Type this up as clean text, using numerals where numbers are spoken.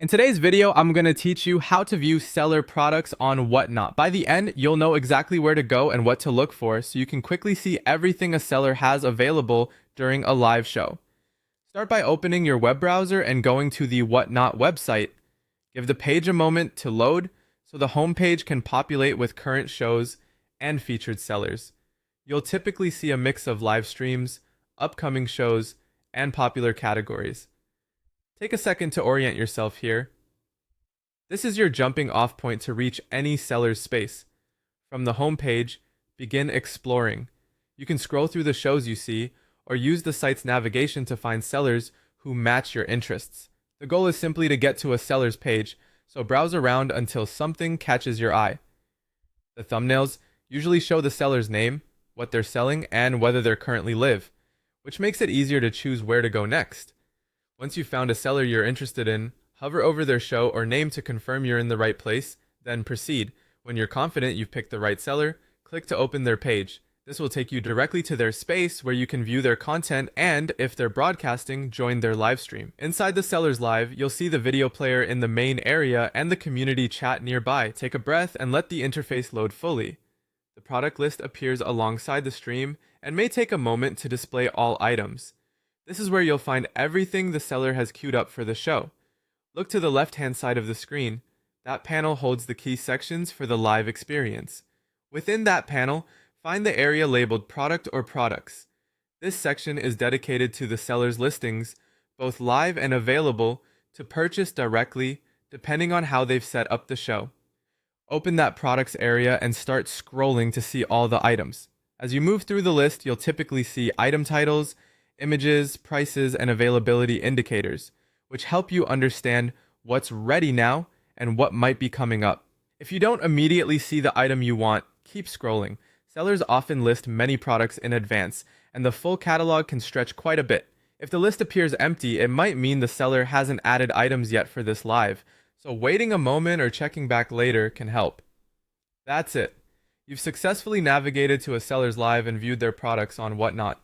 In today's video, I'm going to teach you how to view seller products on Whatnot. By the end, you'll know exactly where to go and what to look for so you can quickly see everything a seller has available during a live show. Start by opening your web browser and going to the Whatnot website. Give the page a moment to load so the homepage can populate with current shows and featured sellers. You'll typically see a mix of live streams, upcoming shows, and popular categories. Take a second to orient yourself here. This is your jumping off point to reach any seller's space. From the home page, begin exploring. You can scroll through the shows you see, or use the site's navigation to find sellers who match your interests. The goal is simply to get to a seller's page, so browse around until something catches your eye. The thumbnails usually show the seller's name, what they're selling, and whether they currently live, which makes it easier to choose where to go next. Once you've found a seller you're interested in, hover over their show or name to confirm you're in the right place, then proceed. When you're confident you've picked the right seller, click to open their page. This will take you directly to their space where you can view their content and, if they're broadcasting, join their live stream. Inside the seller's live, you'll see the video player in the main area and the community chat nearby. Take a breath and let the interface load fully. The product list appears alongside the stream and may take a moment to display all items. This is where you'll find everything the seller has queued up for the show. Look to the left-hand side of the screen. That panel holds the key sections for the live experience. Within that panel, find the area labeled Product or Products. This section is dedicated to the seller's listings, both live and available, to purchase directly, depending on how they've set up the show. Open that Products area and start scrolling to see all the items. As you move through the list, you'll typically see item titles, images, prices, and availability indicators, which help you understand what's ready now and what might be coming up. If you don't immediately see the item you want, keep scrolling. Sellers often list many products in advance, and the full catalog can stretch quite a bit. If the list appears empty, it might mean the seller hasn't added items yet for this live, so waiting a moment or checking back later can help. That's it. You've successfully navigated to a seller's live and viewed their products on Whatnot.